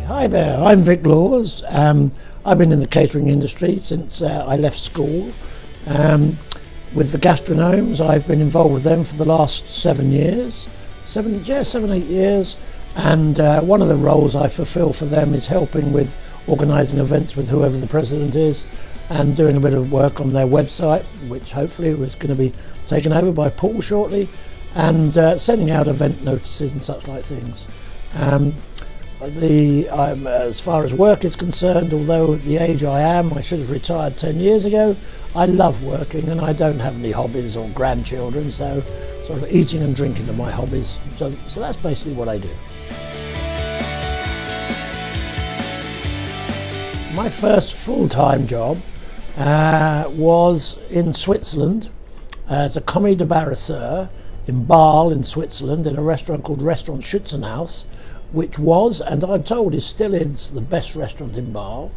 Hi there, I'm Vic Laws. I've been in the catering industry since I left school. With the gastronomes, I've been involved with them for the last 7 years. 8 years. And one of the roles I fulfill for them is helping with organising events with whoever the president is and doing a bit of work on their website, which hopefully was going to be taken over by Paul shortly, and sending out event notices and such like things. As far as work is concerned, although the age I am, I should have retired 10 years ago, I love working and I don't have any hobbies or grandchildren, so sort of eating and drinking are my hobbies. So that's basically what I do. My first full-time job was in Switzerland as a commis de barrisseur in Basel in Switzerland in a restaurant called Restaurant Schützenhaus, which was, and I'm told still is, the best restaurant in Basel.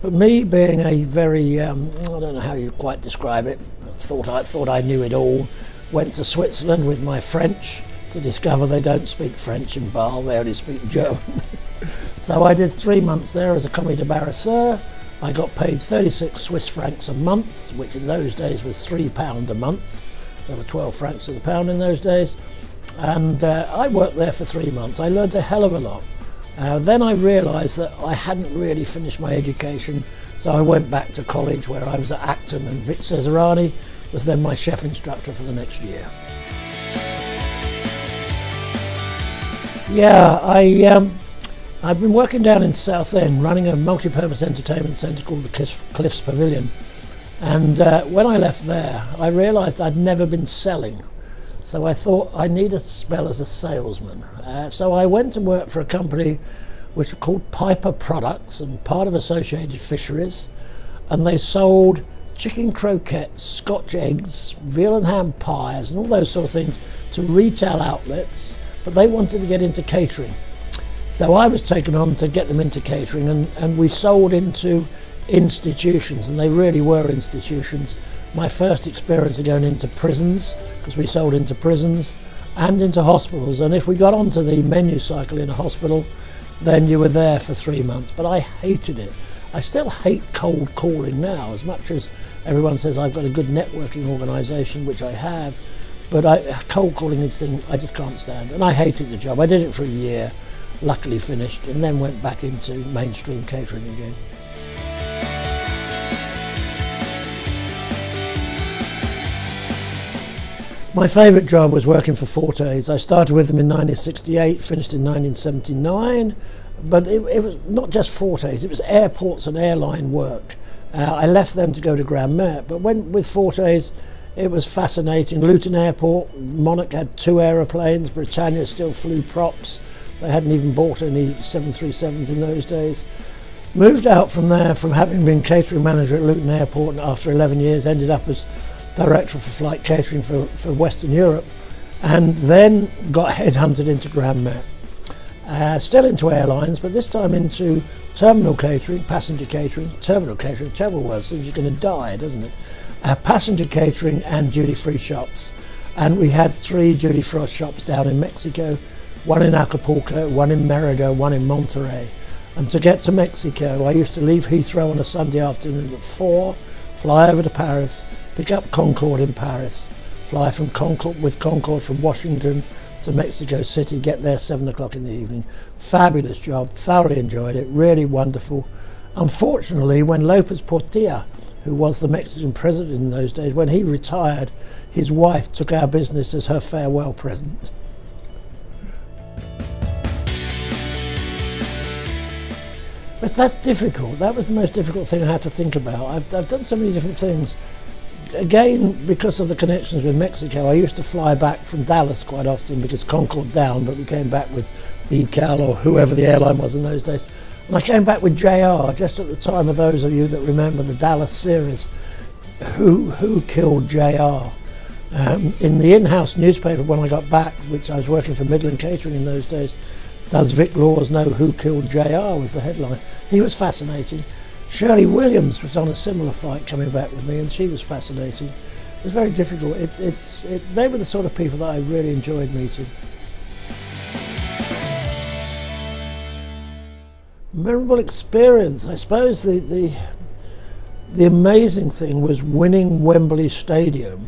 But me being a very, I don't know how you quite describe it, thought I knew it all, went to Switzerland with my French to discover they don't speak French in Basel, they only speak German. So I did 3 months there as a commis de barrisseur. I got paid 36 Swiss francs a month, which in those days was £3 a month. There were 12 francs to the pound in those days. And I worked there for 3 months. I learned a hell of a lot. Then I realised that I hadn't really finished my education, so I went back to college where I was at Acton, and Vic Laws was then my chef instructor for the next year. Yeah, I've been working down in Southend running a multi-purpose entertainment centre called the Cliffs Pavilion. And when I left there, I realised I'd never been selling. So I thought I need a spell as a salesman. So I went and worked for a company which was called Piper Products and part of Associated Fisheries. And they sold chicken croquettes, Scotch eggs, veal and ham pies and all those sort of things to retail outlets. But they wanted to get into catering. So I was taken on to get them into catering, and we sold into institutions, and they really were institutions. My first experience of going into prisons, because we sold into prisons and into hospitals, and if we got onto the menu cycle in a hospital, then you were there for 3 months. But I hated it. I still hate cold calling now, as much as everyone says I've got a good networking organisation, which I have, but cold calling is a thing I just can't stand, and I hated the job. I did it for a year, luckily finished, and then went back into mainstream catering again. My favourite job was working for Fortes. I started with them in 1968, finished in 1979, but it was not just Fortes, it was airports and airline work. I left them to go to Grand Met, but went with Fortes. It was fascinating. Luton Airport, Monarch had 2 aeroplanes, Britannia still flew props. They hadn't even bought any 737s in those days. Moved out from there from having been catering manager at Luton Airport, and after 11 years ended up as director for flight catering for Western Europe, and then got headhunted into Grand Met. Still into airlines, but this time into terminal catering, passenger catering, terminal catering, terrible word, seems you're going to die, doesn't it? Passenger catering and duty-free shops. And we had 3 duty-free shops down in Mexico, 1 in Acapulco, 1 in Merida, 1 in Monterrey. And to get to Mexico, I used to leave Heathrow on a Sunday afternoon at 4, fly over to Paris, pick up Concorde in Paris, fly from Concorde from Washington to Mexico City, get there 7 o'clock in the evening. Fabulous job, thoroughly enjoyed it, really wonderful. Unfortunately, when Lopez Portilla, who was the Mexican president in those days, when he retired, his wife took our business as her farewell present. But that's difficult. That was the most difficult thing I had to think about. I've done so many different things. Again, because of the connections with Mexico, I used to fly back from Dallas quite often because Concorde down, but we came back with BCAL or whoever the airline was in those days. And I came back with JR, just at the time of those of you that remember the Dallas series, Who Killed JR? In the in-house newspaper when I got back, which I was working for Midland Catering in those days, Does Vic Laws Know Who Killed JR? Was the headline. He was fascinating. Shirley Williams was on a similar flight coming back with me, and she was fascinating. It was very difficult. They were the sort of people that I really enjoyed meeting. Memorable experience. I suppose the amazing thing was winning Wembley Stadium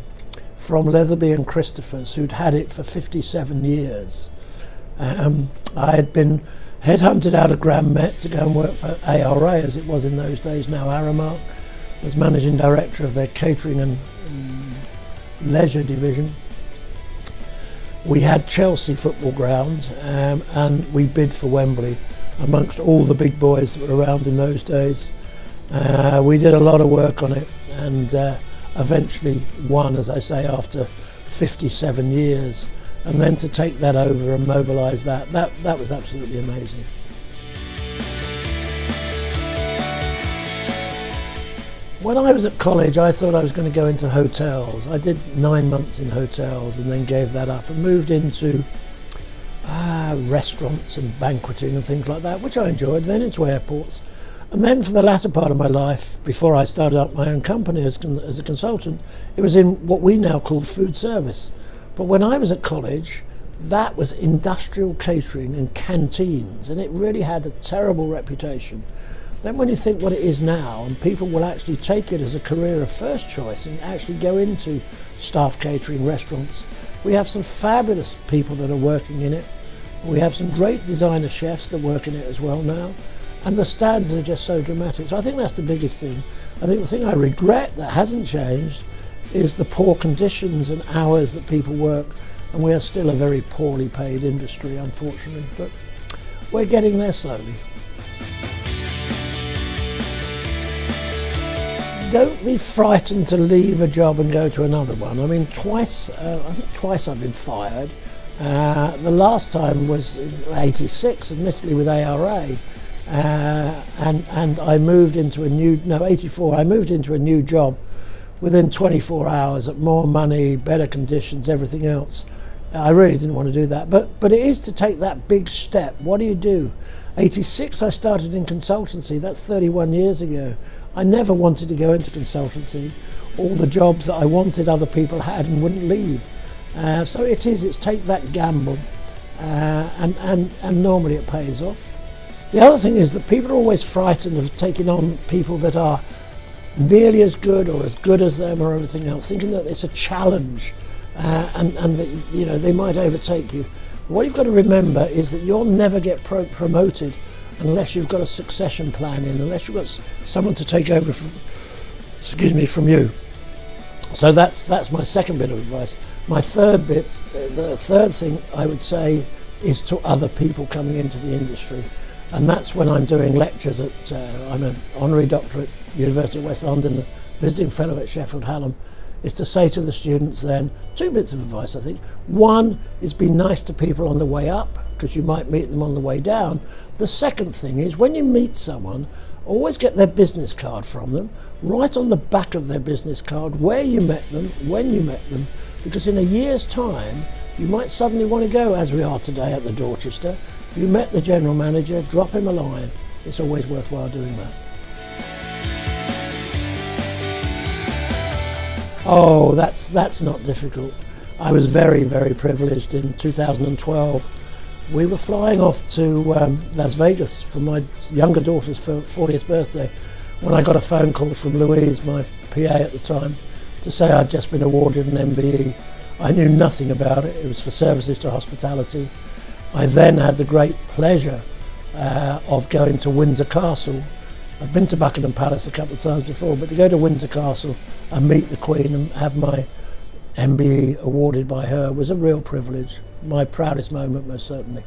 from Leatherby and Christophers, who'd had it for 57 years. I had been headhunted out of Grand Met to go and work for ARA, as it was in those days, now Aramark, as managing director of their catering and leisure division. We had Chelsea football ground, and we bid for Wembley amongst all the big boys that were around in those days. We did a lot of work on it, and eventually won, as I say, after 57 years. And then to take that over and mobilise that was absolutely amazing. When I was at college, I thought I was going to go into hotels. I did 9 months in hotels and then gave that up and moved into restaurants and banqueting and things like that, which I enjoyed, then into airports. And then for the latter part of my life, before I started up my own company as a consultant, it was in what we now call food service. But when I was at college, that was industrial catering and canteens, and it really had a terrible reputation. Then when you think what it is now, and people will actually take it as a career of first choice and actually go into staff catering restaurants, we have some fabulous people that are working in it. We have some great designer chefs that work in it as well now. And the standards are just so dramatic. So I think that's the biggest thing. I think the thing I regret that hasn't changed is the poor conditions and hours that people work. And we are still a very poorly paid industry, unfortunately. But we're getting there slowly. Don't be frightened to leave a job and go to another one. I mean, I think twice I've been fired. The last time was in '86, admittedly with ARA. And I moved into 84, I moved into a new job within 24 hours at more money, better conditions, everything else. I really didn't want to do that, but it is to take that big step. What do you do? '86 I started in consultancy, that's 31 years ago. I never wanted to go into consultancy. All the jobs that I wanted other people had and wouldn't leave. So it's take that gamble, and normally it pays off. The other thing is that people are always frightened of taking on people that are nearly as good or as good as them or everything else, thinking that it's a challenge and that they might overtake you. But what you've got to remember is that you'll never get promoted unless you've got a succession plan unless you've got someone to take over from you. So that's my second bit of advice. My third bit, the third thing I would say is to other people coming into the industry. And that's when I'm doing lectures I'm an honorary doctor at University of West London, visiting fellow at Sheffield Hallam, is to say to the students then, 2 bits of advice I think. One is be nice to people on the way up, because you might meet them on the way down. The second thing is when you meet someone, always get their business card from them, write on the back of their business card where you met them, when you met them, because in a year's time, you might suddenly want to go, as we are today at the Dorchester. You met the general manager, drop him a line. It's always worthwhile doing that. Oh, that's not difficult. I was very, very privileged in 2012. We were flying off to Las Vegas for my younger daughter's 40th birthday when I got a phone call from Louise, my PA at the time, to say I'd just been awarded an MBE. I knew nothing about it. It was for services to hospitality. I then had the great pleasure of going to Windsor Castle. I'd been to Buckingham Palace a couple of times before, but to go to Windsor Castle and meet the Queen and have my MBE awarded by her was a real privilege. My proudest moment, most certainly.